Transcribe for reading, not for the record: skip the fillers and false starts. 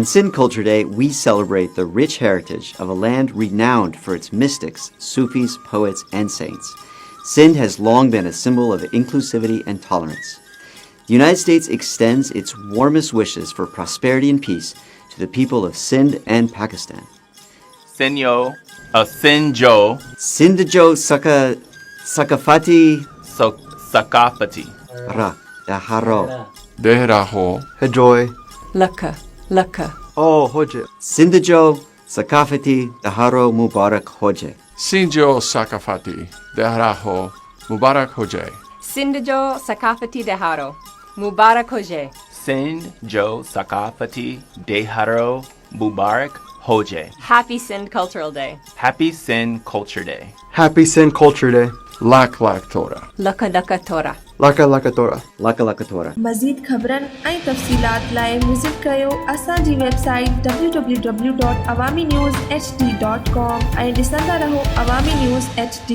On Sindh Culture Day, we celebrate the rich heritage of a land renowned for its mystics, Sufis, poets, and saints. Sindh has long been a symbol of inclusivity and tolerance. The United States extends its warmest wishes for prosperity and peace to the people of Sindh and Pakistan. Sinjo, Sinjo, Sindhjo Sakafati Sakafati. Ra Daharo. Dehraho. Hejoy. Laka. Oh, hoje. Sindhjo Sakafati Daharo Mubarak Hoje. Sinjo Sakafati. Dehraho. Mubarak Hoje. Sindhjo Sakafati Deharo. Mubarak Hoje. Sindh Jo Sakafati Deharo Mubarak Hoje. Happy Sindh Cultural Day. Happy Sindh Culture Day. Happy Sindh Culture Day. Lak Tora. Laka Tora. Laka Tora. Laka Laka Tora. मज़ीद ख़बरनि ऐं तफ़सीलात लाइ visit कयो असांजी website www.awamiNewsHD.com ऐं ॾिसंदा रहो अवामी news HD।